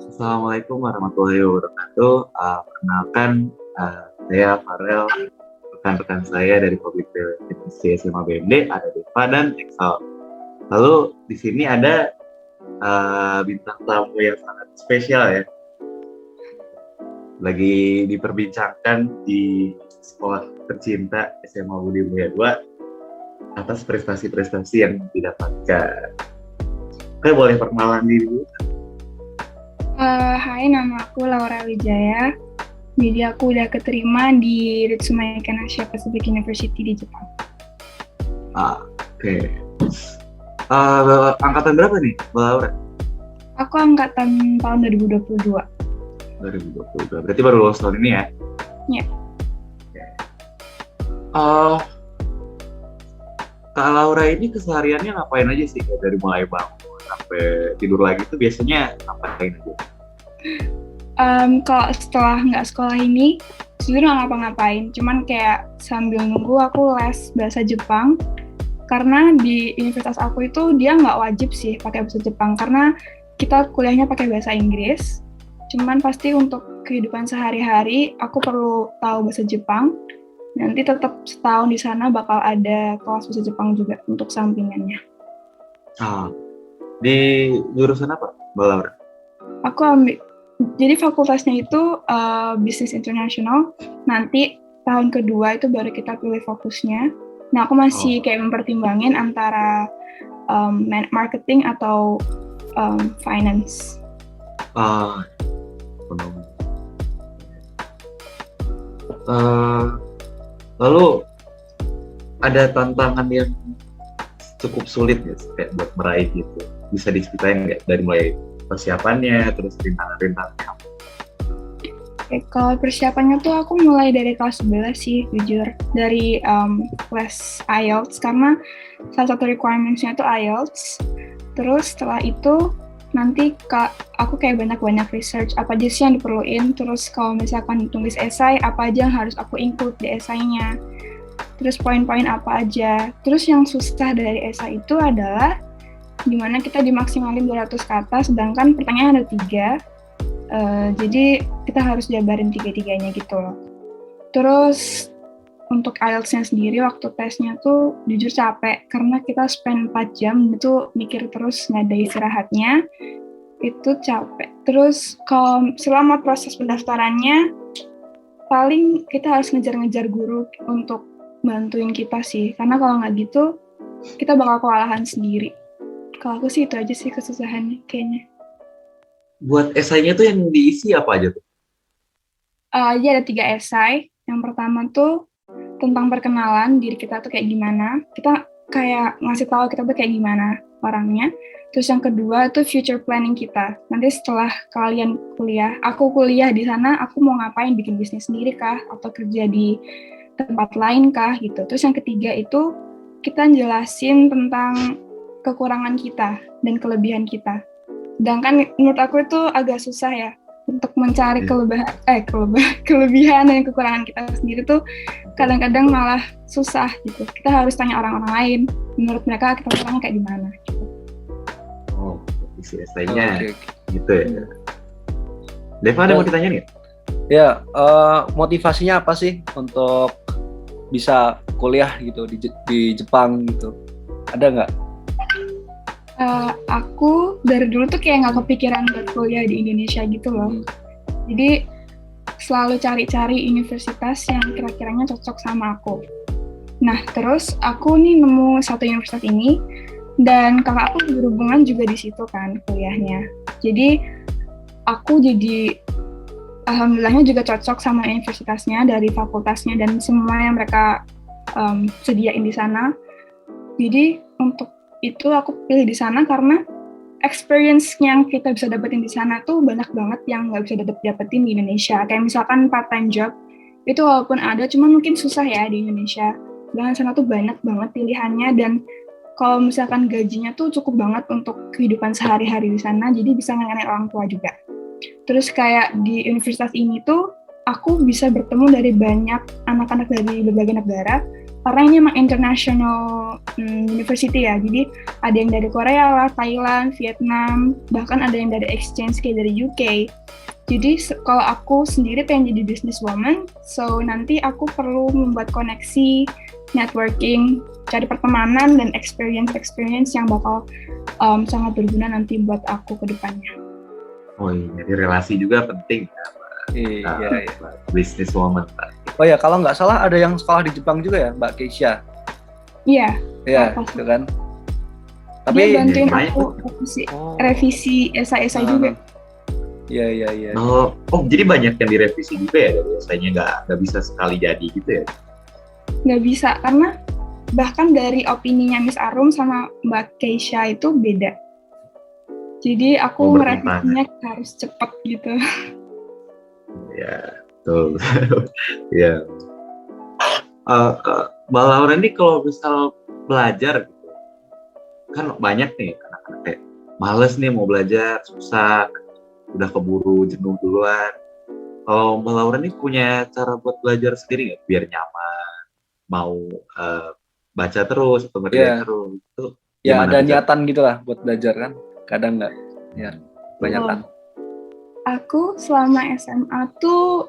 Assalamualaikum warahmatullahi wabarakatuh. Perkenalkan, saya Farel, rekan-rekan saya dari Public Relations SMA BMD, ada Deva dan Excel. Lalu di sini ada bintang tamu yang sangat spesial ya, lagi diperbincangkan di sekolah tercinta SMA Budi Mulia 2 atas prestasi-prestasi yang didapatkan. Oke, boleh perkenalan diri dulu? Hai, nama aku Laura Wijaya. Jadi aku udah keterima di Ritsumeikan Asia Pacific University di Jepang. Oke. Angkatan berapa nih, Mbak Laura? Aku angkatan tahun 2022. 2022. Berarti baru lulus tahun ini ya? Iya. Oke. Kak Laura ini kesehariannya ngapain aja sih? Kayak dari mulai bangun sampai tidur lagi tuh biasanya ngapain aja? Kalau setelah nggak sekolah ini, sebenarnya nggak ngapa-ngapain. Cuman kayak sambil nunggu aku les bahasa Jepang. Karena di universitas aku itu dia nggak wajib sih pakai bahasa Jepang. Karena kita kuliahnya pakai bahasa Inggris. Cuman pasti untuk kehidupan sehari-hari, aku perlu tahu bahasa Jepang. Nanti tetap setahun di sana bakal ada kelas bahasa Jepang juga untuk sampingannya. Di jurusan apa, Mbak Laura? Aku ambil, jadi fakultasnya itu Business International. Nanti tahun kedua itu baru kita pilih fokusnya. Nah, aku masih kayak mempertimbangin antara marketing atau finance. Ekonomi. Lalu ada tantangan yang cukup sulit ya kayak buat meraih gitu. Bisa diceritain nggak dari mulai persiapannya terus rintangan-rintangannya? Kalau persiapannya tuh aku mulai dari kelas 11 sih, jujur. Dari les IELTS, karena salah satu requirements-nya itu IELTS. Terus setelah itu, nanti aku kayak banyak-banyak research, apa aja sih yang diperluin. Terus kalau misalkan tulis esai, apa aja yang harus aku include di esainya. Terus poin-poin apa aja. Terus yang susah dari esai itu adalah dimana kita dimaksimalin 200 kata, sedangkan pertanyaan ada 3. Jadi kita harus jabarin 3-3-nya gitu loh. Terus untuk IELTS-nya sendiri waktu tesnya tuh jujur capek karena kita spend 4 jam itu mikir terus, nggak ada istirahatnya. Itu capek. Terus kalau selama proses pendaftarannya paling kita harus ngejar-ngejar guru untuk bantuin kita sih, karena kalau nggak gitu kita bakal kewalahan sendiri. Kalau aku sih itu aja sih kesusahannya kayaknya. Buat esainya tuh yang diisi apa aja tuh? Jadi ada 3 esai. Yang pertama tuh tentang perkenalan diri kita tuh kayak gimana. Kita kayak ngasih tahu kita tuh kayak gimana orangnya. Terus yang kedua tuh future planning kita. Nanti setelah kalian kuliah, aku kuliah di sana, aku mau ngapain, bikin bisnis sendiri kah? Atau kerja di tempat lain kah? Gitu. Terus yang ketiga itu kita jelasin tentang kekurangan kita dan kelebihan kita. Sedangkan menurut aku itu agak susah ya untuk mencari kelebihan dan kekurangan kita sendiri tuh kadang-kadang malah susah gitu. Kita harus tanya orang-orang lain, menurut mereka kita orangnya kayak gimana. Gitu. Isi esainya gitu ya. Deva ada mau ditanya nih? Ya, motivasinya apa sih untuk bisa kuliah gitu di Jepang gitu? Ada nggak? Aku dari dulu tuh kayak nggak kepikiran buat kuliah di Indonesia gitu loh. Jadi selalu cari-cari universitas yang kira-kiranya cocok sama aku. Nah terus aku nih nemu satu universitas ini dan kakak aku berhubungan juga di situ kan kuliahnya. Jadi aku jadi alhamdulillahnya juga cocok sama universitasnya, dari fakultasnya dan semua yang mereka sediain di sana. Jadi untuk itu aku pilih di sana karena experience yang kita bisa dapetin di sana tuh banyak banget yang nggak bisa dapetin di Indonesia. Kayak misalkan part-time job, itu walaupun ada, cuman mungkin susah ya di Indonesia. Dengan sana tuh banyak banget pilihannya dan kalau misalkan gajinya tuh cukup banget untuk kehidupan sehari-hari di sana, jadi bisa ngangenin orang tua juga. Terus kayak di universitas ini tuh aku bisa bertemu dari banyak anak-anak dari berbagai negara karena ini emang international university ya, jadi ada yang dari Korea lah, Thailand, Vietnam, bahkan ada yang dari exchange kayak dari UK. Jadi kalau aku sendiri pengen jadi businesswoman, so nanti aku perlu membuat koneksi, networking, cari pertemanan dan experience yang bakal sangat berguna nanti buat aku ke depannya. Oh iya, jadi relasi juga penting ya. Iya. Businesswoman. Oh ya, kalau nggak salah ada yang sekolah di Jepang juga ya, Mbak Keisha? Iya. Iya, Apa? gitu kan. Dia Tapi bantuin banyak aku revisi esai juga. Iya. Oh, jadi banyak yang direvisi juga ya, biasanya nggak bisa sekali jadi gitu ya? Nggak bisa, karena bahkan dari opininya Miss Arum sama Mbak Keisha itu beda. Jadi aku merevisinya harus cepat gitu. Ya, betul. Ya. Mbak Laura ini kalau misal belajar gitu, kan banyak nih anak-anak kayak males nih mau belajar, susah, udah keburu jenuh duluan. Kalau Mbak Laura ini punya cara buat belajar sendiri nggak biar nyaman, mau baca terus atau ngerjain terus? Itu ya ada bisa? niatan gitu lah buat belajar kan, kadang nggak, ya banyak kan. Aku selama SMA tuh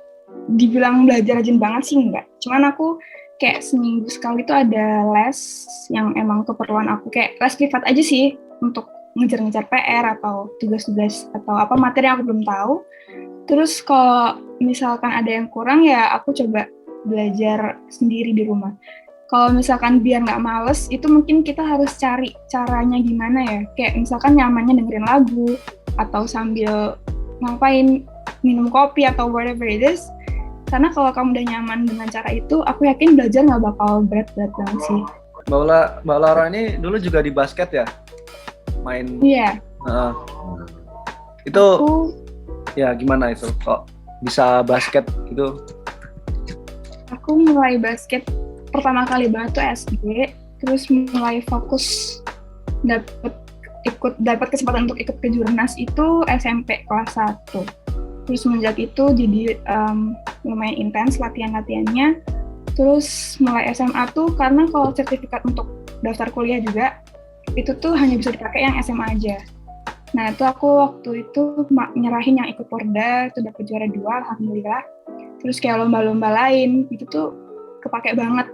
dibilang belajar rajin banget sih enggak, cuman aku kayak seminggu sekali tuh ada les yang emang keperluan aku, kayak les privat aja sih untuk ngejar-ngejar PR atau tugas-tugas atau apa materi yang aku belum tahu. Terus kalau misalkan ada yang kurang ya aku coba belajar sendiri di rumah. Kalau misalkan biar nggak males, itu mungkin kita harus cari caranya gimana ya. Kayak misalkan nyamannya dengerin lagu, atau sambil ngapain, minum kopi, atau whatever it is. Karena kalau kamu udah nyaman dengan cara itu, aku yakin belajar nggak bakal berat-berat banget sih. Mbak Laura ini dulu juga di basket ya? Main? Iya. Itu, ya gimana itu? Kok bisa basket gitu? Aku mulai basket pertama kali banget tuh SD, terus mulai fokus dapat kesempatan untuk ikut ke Jurnas itu SMP kelas 1. Terus semenjak itu jadi lumayan intens latihannya. Terus mulai SMA tuh karena kalau sertifikat untuk daftar kuliah juga itu tuh hanya bisa dipakai yang SMA aja. Nah itu aku waktu itu nyerahin yang ikut Porda, itu dapat juara 2 alhamdulillah. Terus kayak lomba-lomba lain itu tuh kepake banget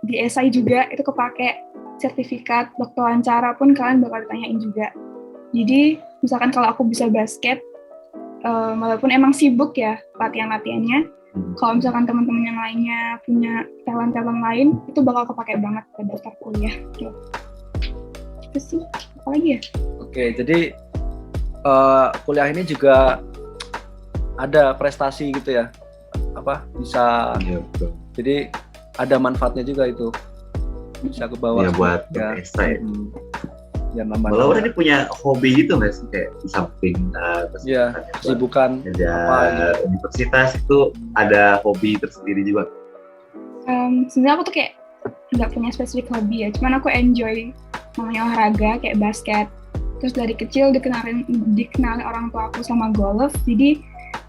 di esai juga itu kepake, sertifikat waktu wawancara pun kalian bakal ditanyain juga. Jadi misalkan kalau aku bisa basket walaupun emang sibuk ya latihannya, kalau misalkan teman-teman yang lainnya punya talent lain itu bakal kepake banget pada daftar kuliah gitu sih. Apalagi ya? Oke, jadi kuliah ini juga ada prestasi gitu ya, apa bisa jadi ada manfaatnya juga itu, bisa ke bawah ya buat esai. Ya, Mbak Laura ini punya hobi gitu nggak sih, kayak di samping kesibukan universitas itu ada hobi tersendiri juga? Sebenarnya aku tuh kayak nggak punya spesifik hobi ya, cuman aku enjoy namanya olahraga kayak basket. Terus dari kecil dikenalin orang tua aku sama golf, jadi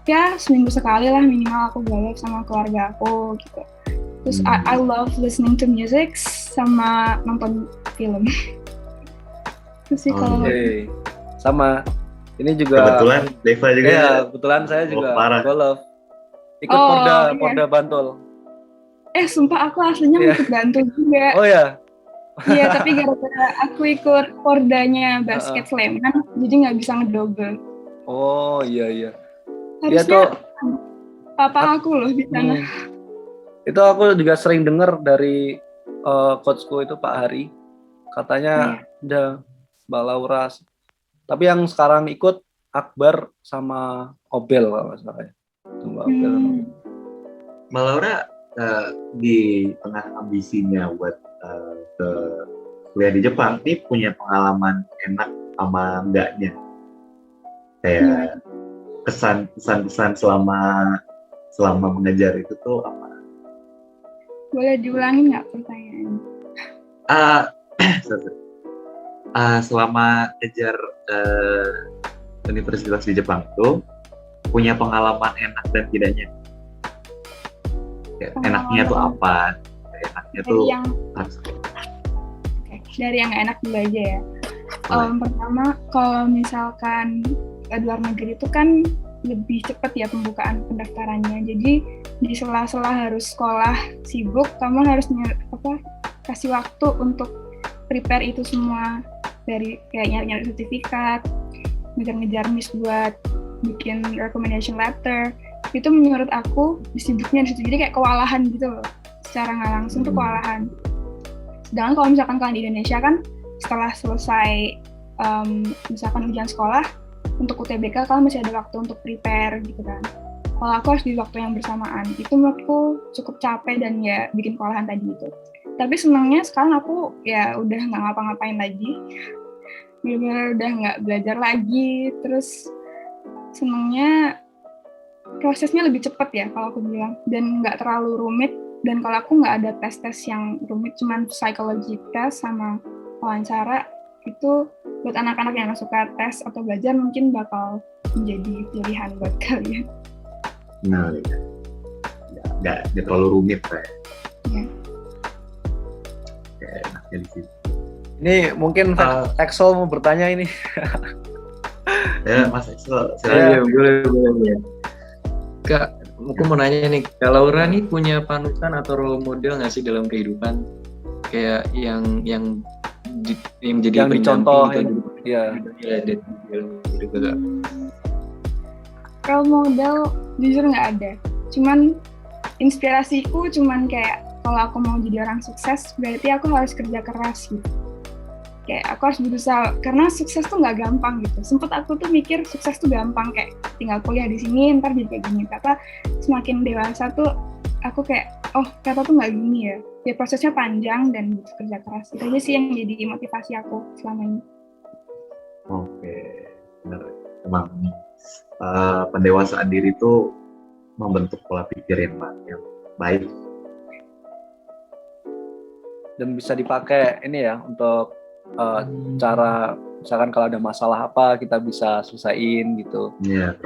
ya seminggu sekali lah minimal aku golf sama keluarga aku gitu. Terus I love listening to music sama nonton film. Terus sih kalau sama ini juga kebetulan Deva juga ya, kebetulan saya juga golf. Ikut Porda Bantul. Sumpah aku aslinya ikut Bantul juga. Oh ya. Iya, tapi gara-gara aku ikut Pordanya basket Sleman, jadi nggak bisa ngedouble. Oh iya. Harusnya papa aku loh di sana. Itu aku juga sering dengar dari coachku itu Pak Hari, katanya udah Mbak Laura. Tapi yang sekarang ikut Akbar sama Obel kalau nggak salah ya. Mbak Laura di tengah ambisinya buat ke kuliah di Jepang, ini punya pengalaman enak sama enggaknya? Kayak kesan selama mengajar itu tuh apa? Boleh diulangi nggak pertanyaannya? Selama ngejar universitas di Jepang itu punya pengalaman enak dan tidaknya? Enaknya tuh apa? Enak itu yang harus. dari yang nggak enak dulu aja ya. Pertama, kalau misalkan di luar negeri itu kan lebih cepat ya pembukaan pendaftarannya. Jadi di sela-sela harus sekolah sibuk, kamu harus kasih waktu untuk prepare itu semua, dari kayak nyari-nyari sertifikat, ngejar-ngejar miss buat bikin recommendation letter. Itu menurut aku disibuknya di situ, jadi kayak kewalahan gitu loh, secara nggak langsung tuh kewalahan. Sedangkan kalau misalkan kalian di Indonesia kan setelah selesai misalkan ujian sekolah, untuk UTBK kalian masih ada waktu untuk prepare gitu kan. Kalau aku harus di waktu yang bersamaan, itu menurutku cukup capek dan ya bikin kewalahan tadi itu. Tapi senangnya sekarang aku ya udah nggak ngapa-ngapain lagi, benar-benar udah nggak belajar lagi. Terus senangnya prosesnya lebih cepat ya kalau aku bilang, dan nggak terlalu rumit. Dan kalau aku nggak ada tes-tes yang rumit, cuman psychology test sama wawancara, itu buat anak-anak yang suka tes atau belajar mungkin bakal menjadi pilihan buat kalian. Nah, nggak terlalu rumit kayak. Ya. Kayak enaknya di sini. Ini mungkin Axel mau bertanya ini. Ya, Mas Axel, silakan. Boleh. Kak, aku mau nanya nih, Kak Laura nih punya panutan atau role model nggak sih dalam kehidupan? Kayak yang jadi yang dicontoh ya gitu Kak. Role model jujur nggak ada, cuman inspirasiku cuman kayak kalau aku mau jadi orang sukses berarti aku harus kerja keras gitu. Kayak aku harus berusaha, karena sukses tuh nggak gampang gitu. Sempet aku tuh mikir sukses tuh gampang, kayak tinggal kuliah di sini ntar jadi kayak gini. Kata semakin dewasa tuh aku kayak kata tuh nggak gini ya. Ya prosesnya panjang dan butuh kerja keras. Itu aja sih yang jadi motivasi aku selama ini. Oke, benar. Emang pendewasaan diri itu membentuk pola pikir yang baik dan bisa dipakai ini ya untuk cara misalkan kalau ada masalah apa kita bisa selesaiin gitu. Iya,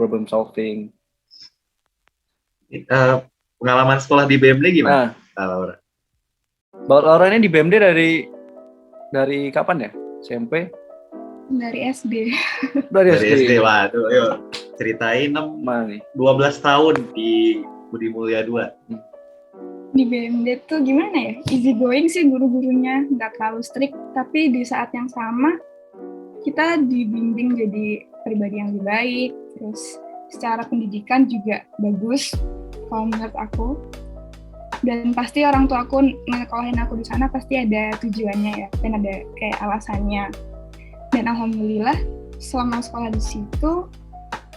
problem solving. Pengalaman sekolah di BMD gimana? Laura? Laura ini di BMD dari kapan ya? SMP? Dari SD. Dari SD. Waduh, yuk ceritain 12 tahun di Budi Mulia 2. Di BMD tuh gimana ya? Easy going sih guru-gurunya, nggak terlalu strict, tapi di saat yang sama kita dibimbing jadi pribadi yang lebih baik, terus secara pendidikan juga bagus kalau menurut aku. Dan pasti orang tua aku ngekolahin aku di sana pasti ada tujuannya ya, dan ada kayak alasannya. Dan alhamdulillah selama sekolah di situ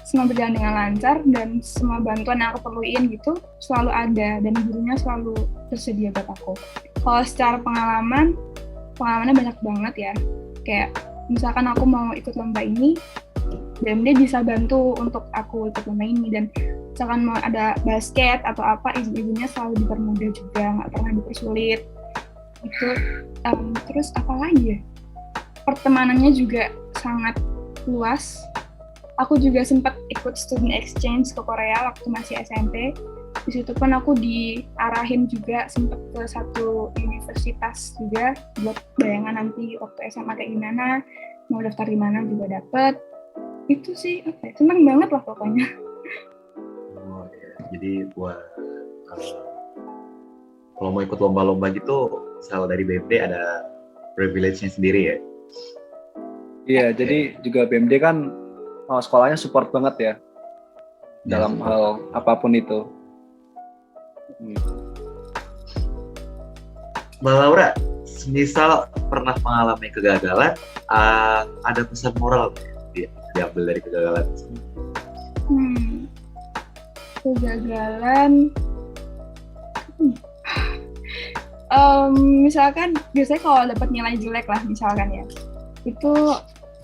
semua berjalan dengan lancar dan semua bantuan yang aku perluin gitu selalu ada dan gurunya selalu tersedia buat aku. Kalau secara pengalamannya banyak banget ya. Kayak misalkan aku mau ikut lomba ini, BMD bisa bantu untuk aku ikut lomba ini, dan misalkan mau ada basket atau apa, izin-izinnya selalu dipermudah juga, nggak pernah dipersulit. Itu terus apa lagi ya? Pertemanannya juga sangat luas. Aku juga sempat ikut student exchange ke Korea waktu masih SMP. Di situ pun aku diarahin juga sempat ke satu universitas juga buat bayangan nanti waktu SMA kayak gimana, mau daftar di mana juga dapet. Itu sih seneng banget lah pokoknya. Oh ya, jadi buat kalau mau ikut lomba-lomba gitu, misal dari BMD ada privilege-nya sendiri ya. Iya, jadi juga BMD kan sekolahnya support banget ya dalam hal apapun itu. Mbak Laura, misal pernah mengalami kegagalan, ada pesan moral diambil dari kegagalan? Kegagalan, misalkan biasanya kalau dapat nilai jelek lah misalkan ya, itu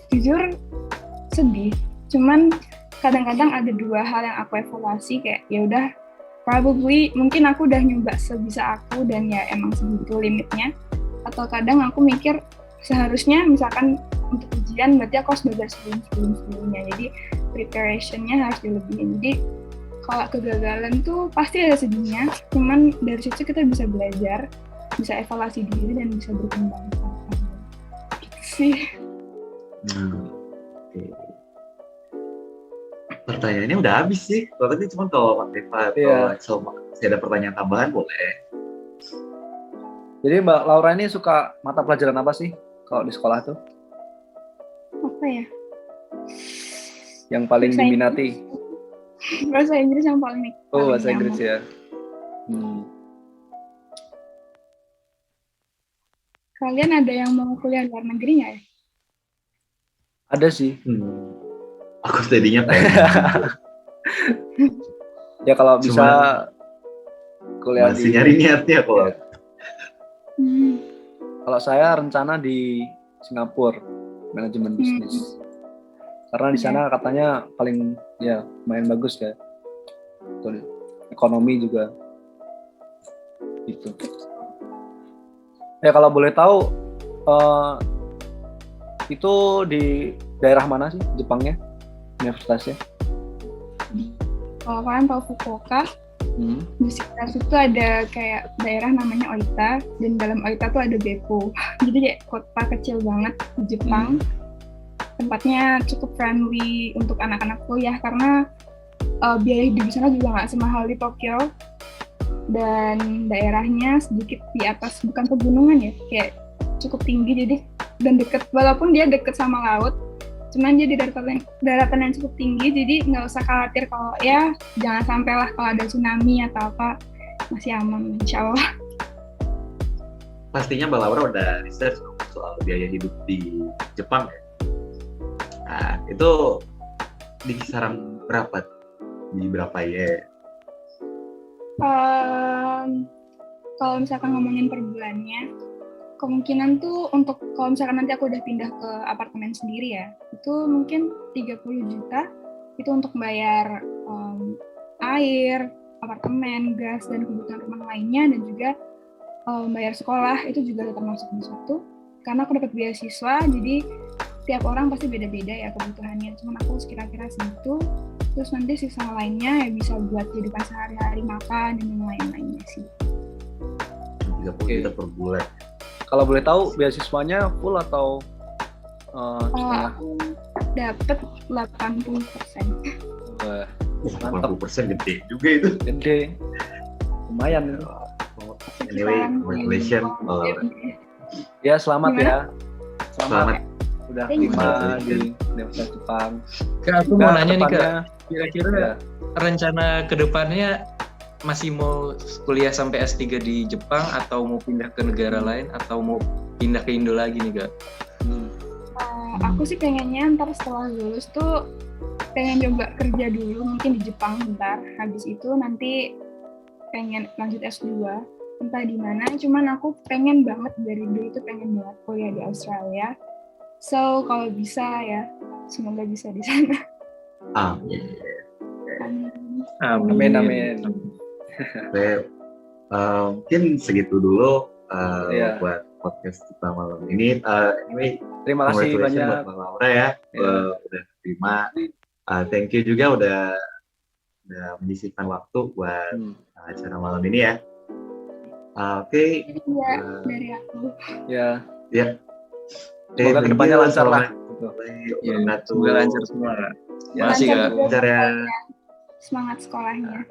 jujur sedih. Cuman kadang-kadang ada dua hal yang aku evaluasi, kayak ya udah probably mungkin aku udah nyoba sebisa aku dan ya emang segitu limitnya, atau kadang aku mikir seharusnya misalkan untuk ujian berarti aku harus belajar sebelumnya, jadi preparationnya harus dilebihin. Jadi kalau kegagalan tuh pasti ada sedihnya, cuman dari situ kita bisa belajar, bisa evaluasi diri dan bisa berkembang. Gitu sih. Oke. Pertanyaannya udah habis sih. Kalau tadi cuma kalau Pak Deva atau Iya. Excel masih ada pertanyaan tambahan boleh. Jadi Mbak Laura ini suka mata pelajaran apa sih kalau di sekolah tuh? Apa ya? Yang paling Bahasa diminati? Bahasa Inggris yang paling Oh, bahasa nyaman. Inggris ya. Kalian ada yang mau kuliah luar negeri nggak ya? Ada sih. Aku tadinya pengen. Ya kalau bisa kuliah Masih di nyari niatnya kalau. Ya. Kalau saya rencana di Singapura, manajemen bisnis. Karena di sana katanya paling ya lumayan bagus ya. Betul. Ekonomi juga. Gitu. Ya kalau boleh tahu itu di daerah mana sih Jepangnya? Universitasnya? Kalau kalian tahu Fukuoka, di sekitar situ ada kayak daerah namanya Oita, dan dalam Oita tuh ada Beppo. Jadi kayak kota kecil banget di Jepang. Tempatnya cukup friendly untuk anak-anak kuliah karena biaya hidup di sana juga nggak semahal di Tokyo, dan daerahnya sedikit di atas, bukan pegunungan ya, kayak cukup tinggi jadi dan deket, walaupun dia deket sama laut, cuman dia di daratan yang cukup tinggi, jadi nggak usah khawatir kalau ya jangan sampailah kalau ada tsunami atau apa, masih aman insya Allah. Pastinya Mbak Laura udah research soal biaya hidup di Jepang ya. Nah, itu di kisaran berapa? Di berapa ya? Kalau misalkan ngomongin per bulannya, kemungkinan tuh untuk kalau misalkan nanti aku udah pindah ke apartemen sendiri ya, itu mungkin 30 juta itu untuk bayar air, apartemen, gas, dan kebutuhan rumah lainnya, dan juga bayar sekolah itu juga termasuk di situ. Karena aku dapat beasiswa, jadi tiap orang pasti beda-beda ya kebutuhannya. Cuman aku kira-kira segitu. Terus nanti sisa lainnya ya bisa buat kehidupan sehari-hari, makan dan yang lain-lainnya sih. 30 juta per bulan. Kalau boleh tahu beasiswanya full atau setengah? Aku dapat 80%. Wah, mantap. 80% gede juga itu. Gede. Lumayan. Anyway, congratulations Mbak Laura. Ya, selamat Gimana? ya. Selamat. Udah Thank you. terima di Universitas Jepang. Kak, aku mau nanya nih Kak, depannya, kira-kira ya, rencana kedepannya masih mau kuliah sampai S3 di Jepang atau mau pindah ke negara lain atau mau pindah ke Indo lagi nih Kak? Aku sih pengennya ntar setelah lulus tuh pengen coba kerja dulu mungkin di Jepang bentar, habis itu nanti pengen lanjut S2 entah di mana. Cuman aku pengen banget dari dulu tuh pengen banget kuliah di Australia, so kalau bisa ya semoga bisa di sana. Amin. Amin, amin. Oke, mungkin segitu dulu Iya. buat podcast kita malam ini. Anyway, Terima kasih congratulations banyak. buat Mbak Laura ya, Iya. udah terima. Thank you juga udah menyisihkan waktu buat acara malam ini ya. Oke. Iya, dari aku. Ya. Semoga kedepannya lancar lah. Semoga lancar semua Kak. Ya, Makasih Kak. Lancar ya. Semangat sekolahnya.